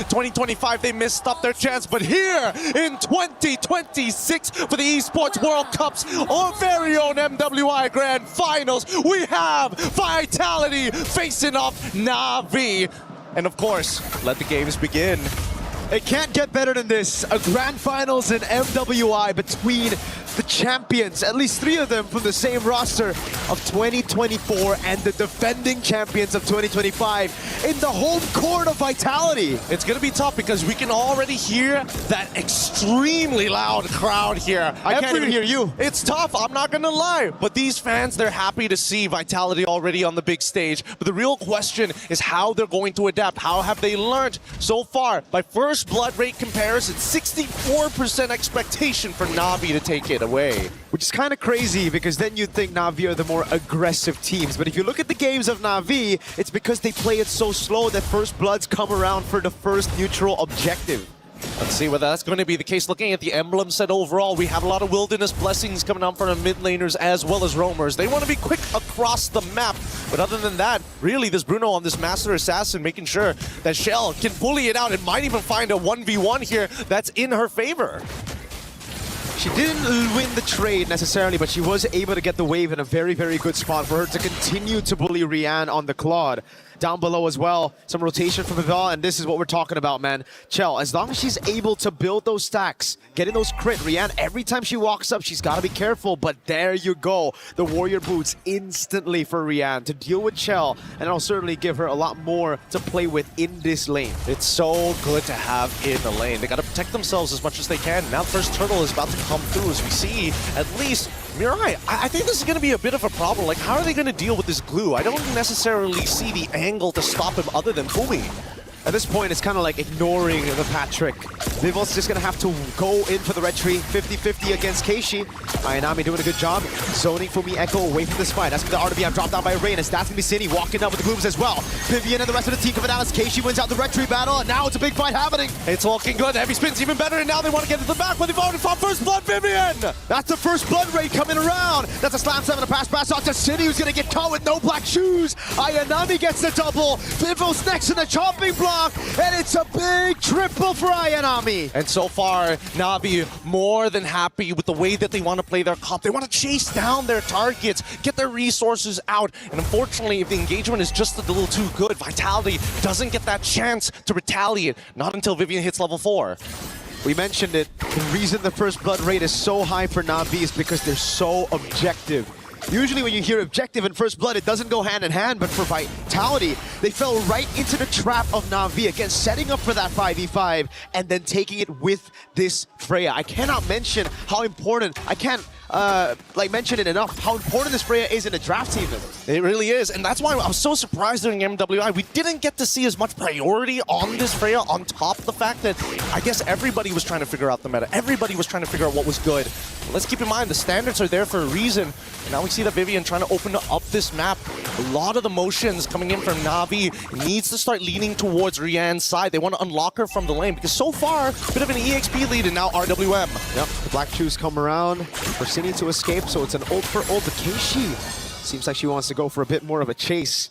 2025, they missed up their chance, but here in 2026 for the Esports World Cups, our very own MWI Grand Finals, we have Vitality facing off NAVI. And of course, let the games begin. It can't get better than this. A grand finals in MWI between the champions, at least 3 of them from the same roster of 2024, and the defending champions of 2025 in the home court of Vitality. It's going to be tough because we can already hear that extremely loud crowd here. I can't even hear you. It's tough, I'm not going to lie. But these fans, they're happy to see Vitality already on the big stage. But the real question is how they're going to adapt. How have they learned so far? By first blood rate comparison, 64% expectation for Navi to take it away. Which is kind of crazy because then you'd think Navi are the more aggressive teams. But if you look at the games of Navi, it's because they play it so slow that first bloods come around for the first neutral objective. Let's see whether that's going to be the case. Looking at the emblem set overall, we have a lot of Wilderness Blessings coming out from the mid laners as well as roamers. They want to be quick across the map. But other than that, really, this Bruno on this Master Assassin making sure that Shell can bully it out and might even find a 1v1 here that's in her favor. She didn't win the trade necessarily, but she was able to get the wave in a very, very good spot for her to continue to bully Rian on the Claude. Down below as well, some rotation from Vival, and this is what we're talking about, man. Chell, as long as she's able to build those stacks, getting those crit, Rian, every time she walks up, she's got to be careful, but there you go. The Warrior Boots instantly for Rian to deal with Chell, and it'll certainly give her a lot more to play with in this lane. It's so good to have in the lane. They got to protect themselves as much as they can. Now the first turtle is about to come through as we see at least Mirai. I think this is going to be a bit of a problem. Like, how are they going to deal with this glue? I don't necessarily see the angle to stop him other than Fumi. At this point, it's kind of like ignoring the Pat trick. Vival's just going to have to go in for the red tree, 50-50 against Keishi. Ayanami doing a good job, zoning Fumi Echo away from this fight. That's going to the RWM dropped down by Rain, as that's going to be City walking up with the glooms as well. Vivian and the rest of the team coming out as Keishi wins out the red tree battle, and now it's a big fight happening. It's looking good. Heavy Spin's even better, and now they want to get into the back, but they've already fought first blood, Vivian! That's the first blood rate coming around. That's a slam 7 to pass out to City, who's going to get caught with no black shoes. Ayanami gets the double. Vivo's next in the chopping block, and it's a big triple for Ayanami. And so far, Navi more than happy with the way that they want to play their comp. They want to chase down their targets, get their resources out. And unfortunately, if the engagement is just a little too good, Vitality doesn't get that chance to retaliate. Not until Vivian hits level 4. We mentioned it. The reason the first blood rate is so high for Navi is because they're so objective. Usually when you hear objective and first blood, it doesn't go hand in hand, but for Vitality, they fell right into the trap of Navi, again, setting up for that 5v5 and then taking it with this Freya. I cannot mention how important, I can't mention it enough, how important this Freya is in a draft team. It really is, and that's why I was so surprised during MWI. We didn't get to see as much priority on this Freya, on top of the fact that I guess everybody was trying to figure out the meta. Everybody was trying to figure out what was good. Let's keep in mind, the standards are there for a reason. And now we see that Vivian trying to open up this map. A lot of the motions coming in from Navi needs to start leaning towards Rian's side. They want to unlock her from the lane, because so far, a bit of an EXP lead, and now RWM. Yep, the black shoes come around for Cine to escape, so it's an ult for ult. But Keishi seems like she wants to go for a bit more of a chase.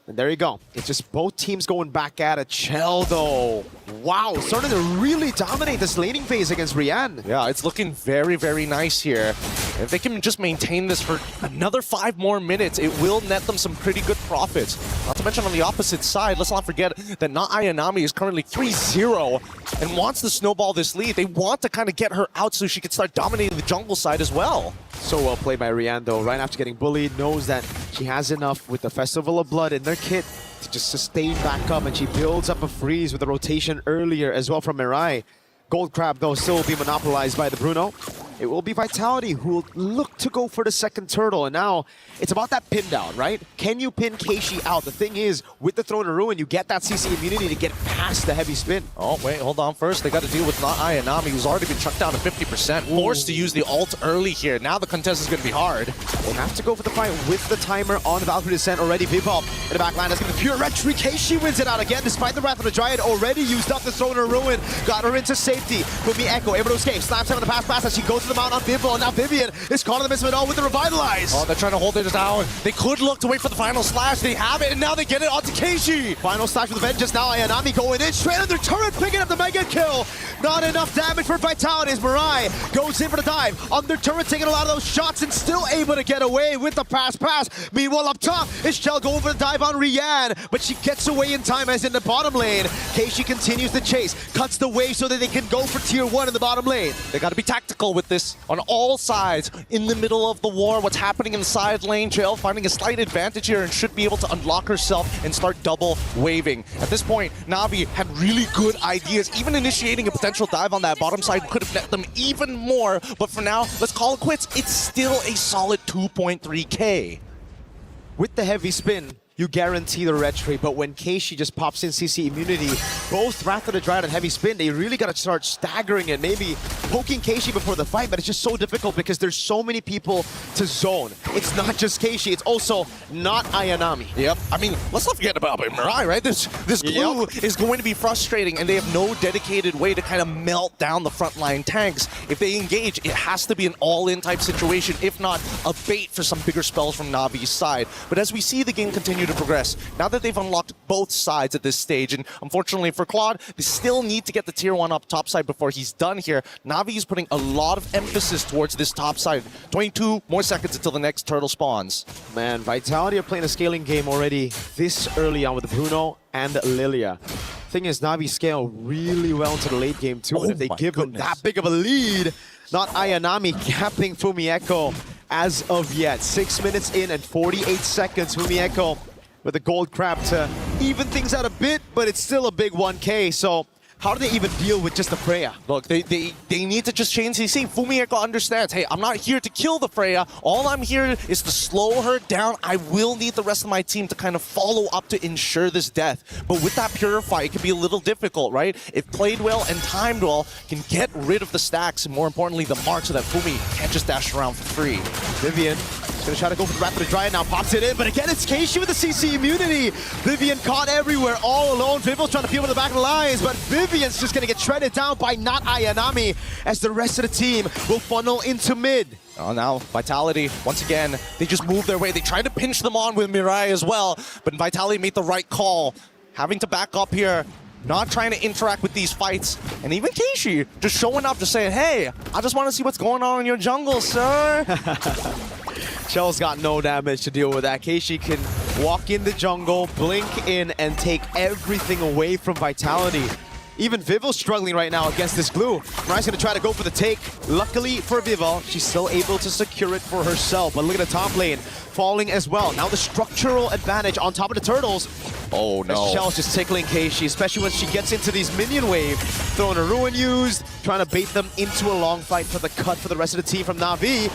And there you go. It's just both teams going back at it. Chell, though. Wow, starting to really dominate this laning phase against Rian. Yeah, it's looking very, very nice here. If they can just maintain this for another 5 more minutes, it will net them some pretty good profits. Not to mention on the opposite side, let's not forget that Ayanami is currently 3-0 and wants to snowball this lead. They want to kind of get her out so she can start dominating the jungle side as well. So well played by Rian, though. Right after getting bullied, knows that she has enough with the Festival of Blood in their kit to just sustain back up, and she builds up a freeze with a rotation earlier as well from Mirai. Gold Crab, though, still will be monopolized by the Bruno. It will be Vitality who will look to go for the second turtle, and now it's about that pin down, right? Can you pin Keishi out? The thing is, with the Throne of Ruin, you get that CC immunity to get past the heavy spin. Oh, wait, hold on. First, they got to deal with Ayanami, who's already been chucked down to 50%. Forced to use the ult early here. Now the contest is going to be hard. They have to go for the fight with the timer on Valkyrie Descent already. Vipop in the back line. That's going to be pure red tree. Keishi wins it out again, despite the Wrath of the Dryad already used up the Throne of Ruin. Got her into safety. Fumi Echo able to escape. Slams him in the pass as she goes to the mount on Vivo, and now Vivian is caught in the midst of it all with the Revitalize. Oh, they're trying to hold it down. They could look to wait for the final slash. They have it, and now they get it onto Keishi. Final slash with the Vengeance now. Ayanami going in straight under turret, picking up the mega kill. Not enough damage for Vitality as Mirai goes in for the dive. Under turret, taking a lot of those shots and still able to get away with the pass. Meanwhile, up top is Shell going for the dive on Rian, but she gets away in time as in the bottom lane. Keishi continues the chase, cuts the wave so that they can go for tier 1 in the bottom lane. They got to be tactical with this on all sides. In the middle of the war, what's happening in the side lane, Jail finding a slight advantage here and should be able to unlock herself and start double waving. At this point, Navi had really good ideas. Even initiating a potential dive on that bottom side could have net them even more. But for now, let's call it quits. It's still a solid 2.3K. With the heavy spin, you guarantee the red trade, but when Keishi just pops in CC immunity, both Wrath of the Dryad and heavy spin, they really got to start staggering it, maybe poking Keishi before the fight, but it's just so difficult because there's so many people to zone. It's not just Keishi, it's also not Ayanami. Yep. I mean, let's not forget about Mirai, right? This glue is going to be frustrating, and they have no dedicated way to kind of melt down the frontline tanks. If they engage, it has to be an all-in type situation, if not a bait for some bigger spells from Navi's side. But as we see the game continue to progress, now that they've unlocked both sides at this stage, and unfortunately for Claude, they still need to get the tier 1 up top side before he's done here. Navi is putting a lot of emphasis towards this top side. 22 more seconds until the next turtle spawns. Man, Vitality are playing a scaling game already this early on with Bruno and Lilia. Thing is, Navi scale really well into the late game too, and if they give them that big of a lead, not Ayanami capping Fumieko as of yet. 6 minutes in and 48 seconds, Fumieko with the gold crab to even things out a bit, but it's still a big 1K, so how do they even deal with just the Freya? Look, they need to just change CC. Fumieko understands, hey, I'm not here to kill the Freya. All I'm here is to slow her down. I will need the rest of my team to kind of follow up to ensure this death. But with that Purify, it can be a little difficult, right? If played well and timed well, can get rid of the stacks and more importantly, the mark so that Fumi can't just dash around for free. Vivian is going to try to go for the Wrath of the Dryad now, pops it in, but again, it's Keishi with the CC immunity. Vivian caught everywhere, all alone. Vivo's trying to peel to the back of the lines, but Vivian's just going to get shredded down by not Ayanami as the rest of the team will funnel into mid. Oh, now Vitality, once again, they just move their way. They tried to pinch them on with Mirai as well, but Vitality made the right call. Having to back up here, not trying to interact with these fights. And even Keishi just showing up, just saying, hey, I just want to see what's going on in your jungle, sir. Shell's got no damage to deal with that. Keishi can walk in the jungle, blink in, and take everything away from Vitality. Even Vivo's struggling right now against this glue. Mirai's gonna try to go for the take. Luckily for Vivo, she's still able to secure it for herself. But look at the top lane, falling as well. Now the structural advantage on top of the turtles. Oh no. Shell's just tickling Keishi, especially when she gets into these minion wave. Throwing a Ruin used, trying to bait them into a long fight for the cut for the rest of the team from Navi.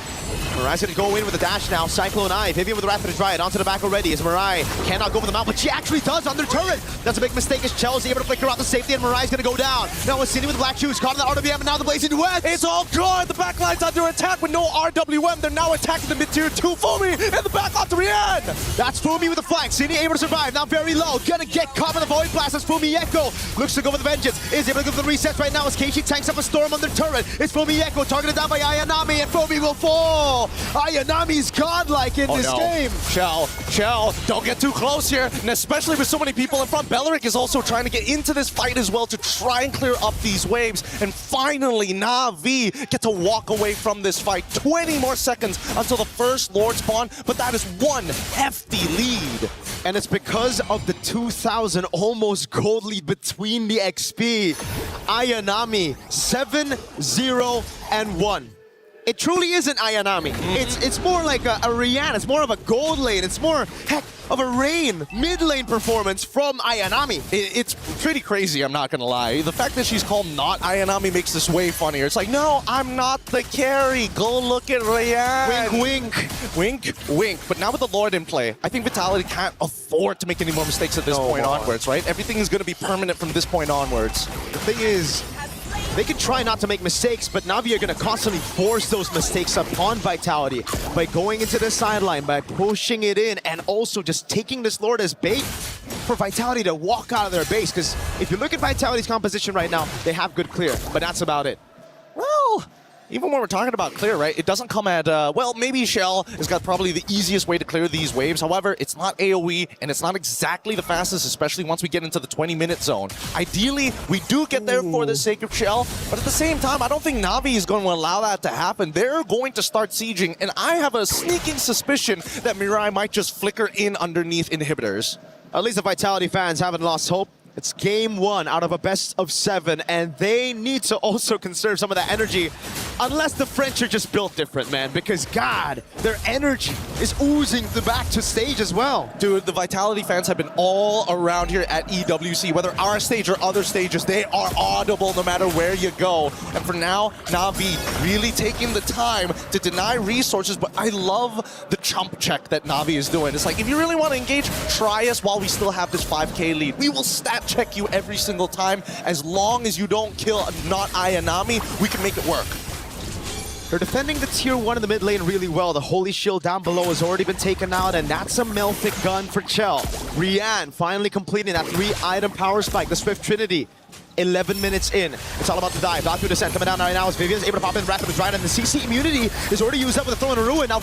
Mirai's gonna go in with a dash now. Cyclone Eye, Vivian with the Wrath of the Dryad onto the back already as Mirai cannot go for the mount, but she actually does under turret. That's a big mistake as Chell's able to flicker out the safety and Mirai's gonna go down. Now it's Cindy with the black shoes, caught in the RWM and now the Blazing Duet. It's all good. The backline's under attack with no RWM. They're now attacking the mid-tier 2. Fumi in the back onto Rian. That's Fumi with the flank. Cindy able to survive, now very low. Gonna get caught in the Void Blast as Fumieko looks to go for the Vengeance. Is able to go for the resets right now as Keishi tanks up a storm on their turret. It's Fumieko targeted down by Ayanami and Fumi will fall. Ayanami's godlike in this game. Shell, don't get too close here. And especially with so many people in front, Belleric is also trying to get into this fight as well to try and clear up these waves. And finally, Navi get to walk away from this fight. 20 more seconds until the first Lord spawn, but that is one hefty lead. And it's because of the 2,000 almost gold lead between the XP. Ayanami 7-0-1. It truly isn't Ayanami. It's more like a Rihanna. It's more of a gold lane. It's more, heck, of a Rain mid lane performance from Ayanami. It's pretty crazy, I'm not gonna lie. The fact that she's called not Ayanami makes this way funnier. It's like, no, I'm not the carry. Go look at Rihanna. Wink, wink. Wink, wink. But now with the Lord in play, I think Vitality can't afford to make any more mistakes at this point onwards, right? Everything is gonna be permanent from this point onwards. The thing is, they can try not to make mistakes, but Navi are going to constantly force those mistakes upon Vitality by going into the sideline, by pushing it in, and also just taking this Lord as bait for Vitality to walk out of their base. Because if you look at Vitality's composition right now, they have good clear, but that's about it. Well, Even when we're talking about clear, right, it doesn't come at, well, maybe Shell has got probably the easiest way to clear these waves. However, it's not AoE, and it's not exactly the fastest, especially once we get into the 20-minute zone. Ideally, we do get there for the sake of Shell, but at the same time, I don't think Navi is going to allow that to happen. They're going to start sieging, and I have a sneaking suspicion that Mirai might just flicker in underneath inhibitors. At least the Vitality fans haven't lost hope. It's game 1 out of a best of 7, and they need to also conserve some of that energy, unless the French are just built different, man, because, God, their energy is oozing back to stage as well. Dude, the Vitality fans have been all around here at EWC, whether our stage or other stages. They are audible no matter where you go. And for now, Navi really taking the time to deny resources, but I love the chump check that Navi is doing. It's like, if you really want to engage, try us while we still have this 5K lead. We will stat check you every single time. As long as you don't kill not Ayanami, we can make it work. They're defending the tier 1 in the mid lane really well. The Holy Shield down below has already been taken out, and that's a Melfic gun for Chell. Rian finally completing that 3-item power spike, the Swift Trinity. 11 minutes in. It's all about the dive. Valkyrie descent coming down right now as Vivian's able to pop in rapid with right, and the CC immunity is already used up with a throw in a ruin. Now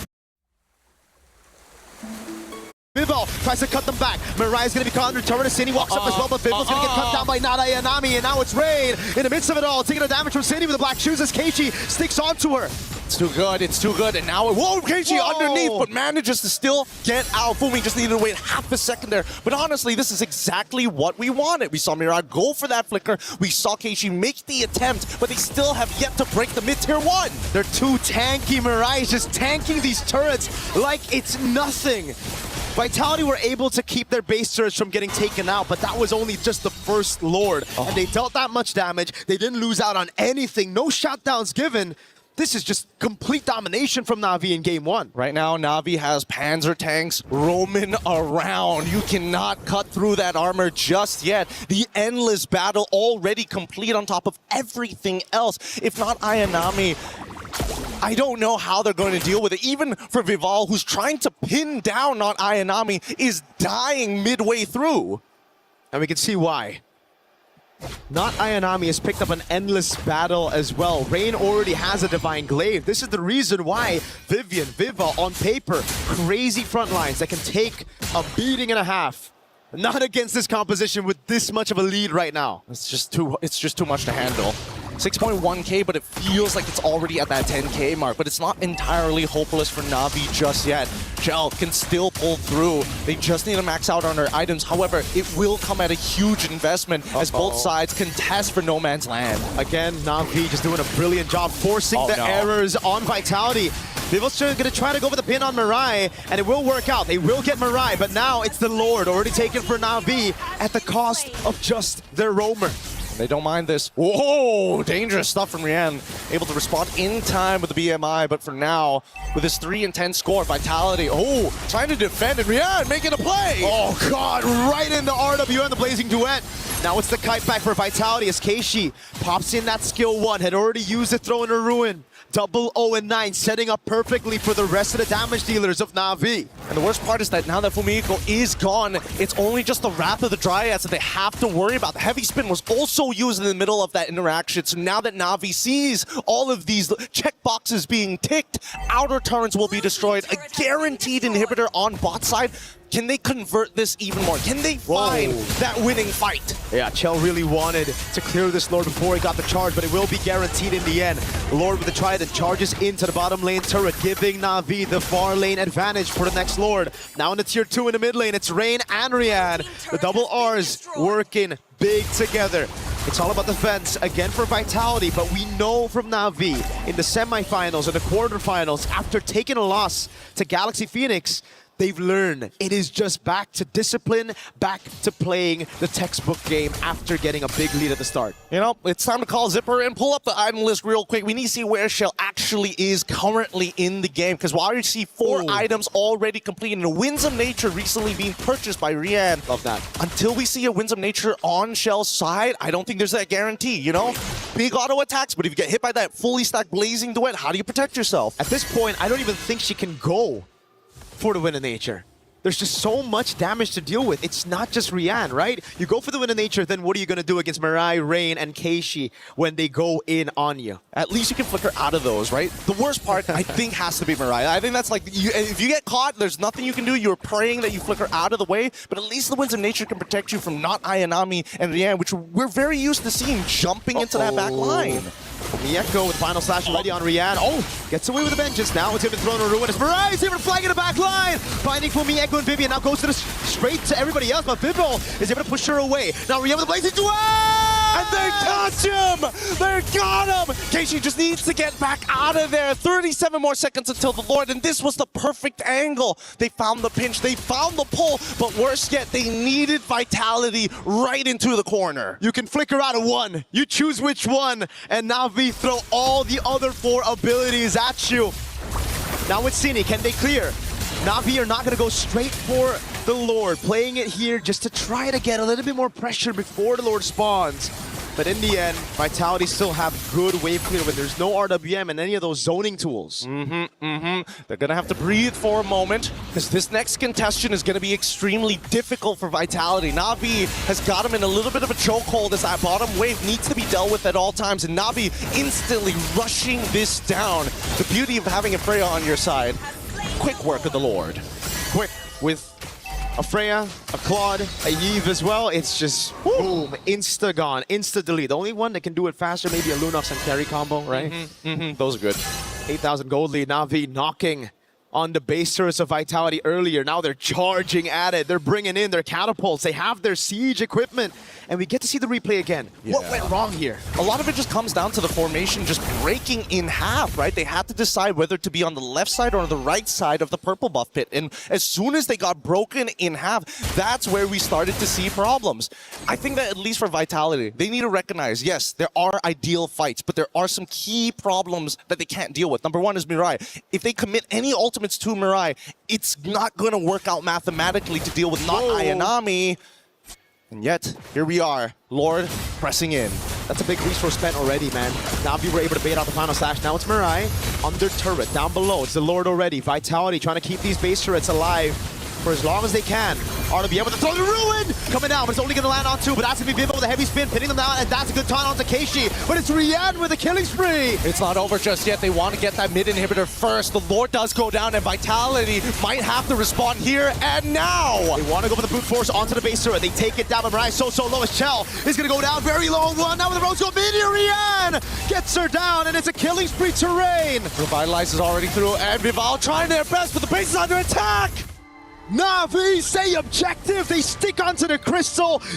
Vival tries to cut them back. Mirai's gonna be caught under turret. Cindy walks up as well, but Vival's gonna get cut down by Nada Ayanami, and now it's Rain in the midst of it all, taking a damage from Cindy with the black shoes as Keiichi sticks onto her. It's too good, it's too good, and now, whoa, Keiichi underneath, but manages to still get out. Fumi just needed to wait half a second there, but honestly, this is exactly what we wanted. We saw Mirai go for that flicker, we saw Keiichi make the attempt, but they still have yet to break the mid-tier 1. They're too tanky. Mirai is just tanking these turrets like it's nothing. Vitality were able to keep their base turrets from getting taken out, but that was only just the first Lord, and they dealt that much damage. They didn't lose out on anything, no shutdowns given. This is just complete domination from Navi in game 1. Right now, Navi has Panzer tanks roaming around. You cannot cut through that armor just yet. The endless battle already complete on top of everything else. If not Ayanami, I don't know how they're going to deal with it. Even for Vival, who's trying to pin down on Ayanami, is dying midway through. And we can see why. Not Ayanami has picked up an endless battle as well. Rain already has a Divine Glaive. This is the reason why Vival, on paper, crazy front lines that can take a beating and a half. Not against this composition with this much of a lead right now. It's just too much to handle. 6.1k, but it feels like it's already at that 10k mark, but it's not entirely hopeless for Navi just yet. Shell can still pull through. They just need to max out on their items. However, it will come at a huge investment as both sides contest for no man's land. Again, Navi just doing a brilliant job forcing the errors on Vitality. Vival's going to try to go for the pin on Mirai, and it will work out. They will get Mirai, but now it's the Lord already taken for Navi at the cost of just their roamer. They don't mind this. Whoa, dangerous stuff from Rian. Able to respond in time with the BMI, but for now, with his 3 and 10 score, Vitality, trying to defend, and Rian making a play. Oh God, right in the RWN, the Blazing Duet. Now it's the kite back for Vitality as Keiichi pops in that skill 1, had already used the throw in a ruin. 0-0-9, setting up perfectly for the rest of the damage dealers of Navi. And the worst part is that now that Fumiko is gone, it's only just the Wrath of the Dryads that they have to worry about. The Heavy Spin was also used in the middle of that interaction, so now that Navi sees all of these checkboxes being ticked, outer turrets will be destroyed, a guaranteed inhibitor on bot side. Can they convert this even more? Can they find that winning fight? Yeah, Chell really wanted to clear this Lord before he got the charge, but it will be guaranteed in the end. Lord with the Trident charges into the bottom lane turret, giving Navi the far lane advantage for the next Lord. Now in the tier 2 in the mid lane, it's Rain and Rian. The double R's working big together. It's all about defense again for Vitality, but we know from Navi in the semifinals and the quarterfinals, after taking a loss to Galaxy Phoenix, they've learned it is just back to discipline, back to playing the textbook game after getting a big lead at the start. You know, it's time to call Zipper and pull up the item list real quick. We need to see where Shell actually is currently in the game, because while you see 4 items already completed and a Winds of Nature recently being purchased by Rian. Love that. Until we see a Winds of Nature on Shell's side, I don't think there's that guarantee, you know? Big auto attacks, but if you get hit by that fully stacked Blazing Duet, how do you protect yourself? At this point, I don't even think she can go for the Wind of Nature. there's just so much damage to deal with. It's not just Rian, right? You go for the win of nature, then what are you going to do against Mirai, Rain, and Keishi when they go in on you? At least you can flicker out of those, right? The worst part, I think, has to be Mirai. I think that's like, if you get caught, there's nothing you can do. You're praying that you flicker out of the way, but at least the winds of nature can protect you from not Ayanami and Rian, which we're very used to seeing jumping into that back line. Mieko with final slash ready on Rian. Oh, gets away with the vengeance now. It's going to be thrown to ruin. It's Mirai's able to flag in the back line. Finding for Mieko and Vivian. Now goes to the straight to everybody else, but Vivo is able to push her away. Now Rian with the blazing duel! And they touch him! They got him! Keishi just needs to get back out of there. 37 more seconds until the Lord, and this was the perfect angle. They found the pinch, they found the pull, but worse yet, they needed Vitality right into the corner. You can flicker out of one. You choose which one, and Navi throw all the other 4 abilities at you. Now with Cine, can they clear? Navi are not going to go straight for the Lord, playing it here just to try to get a little bit more pressure before the Lord spawns. But in the end, Vitality still have good wave clear when there's no RWM and any of those zoning tools. They're going to have to breathe for a moment, because this next contestant is going to be extremely difficult for Vitality. Navi has got him in a little bit of a chokehold as that bottom wave needs to be dealt with at all times, and Navi instantly rushing this down. The beauty of having a Freya on your side. Quick work of the Lord. Quick with a Freya, a Claude, a Yves as well. It's just boom, insta gone, insta delete. The only one that can do it faster, maybe a Lunox and carry combo, right? Those are good. 8,000 gold lead. Navi knocking on the base turrets of Vitality earlier. Now they're charging at it. They're bringing in their catapults. They have their siege equipment. And we get to see the replay again. Yeah. What went wrong here? A lot of it just comes down to the formation just breaking in half, right? They had to decide whether to be on the left side or the right side of the purple buff pit. And as soon as they got broken in half, that's where we started to see problems. I think that at least for Vitality, they need to recognize, yes, there are ideal fights, but there are some key problems that they can't deal with. Number one is Mirai. If they commit any ultimates to Mirai, it's not going to work out mathematically to deal with not Ayanami. And yet, here we are, Lord pressing in. That's a big resource spent already, man. Navi were able to bait out the final slash. Now it's Mirai under turret, down below. It's the Lord already. Vitality trying to keep these base turrets alive for as long as they can. RWM able to throw the ruin! Coming down, but it's only going to land on 2. But that's going to be Vivo with a heavy spin, pinning them down, and that's a good taunt onto Keishi. But it's Rian with a killing spree! It's not over just yet. They want to get that mid inhibitor first. The Lord does go down, and Vitality might have to respond here and now. They want to go for the brute force onto the base turret. They take it down, but Mirai so low as Chell is going to go down. Very low one. Now with the Rose go mid here, Rian gets her down, and it's a killing spree to Rain. Revitalize is already through, and Vival trying their best, but the base is under attack. Navi say objective. They stick onto the crystal. They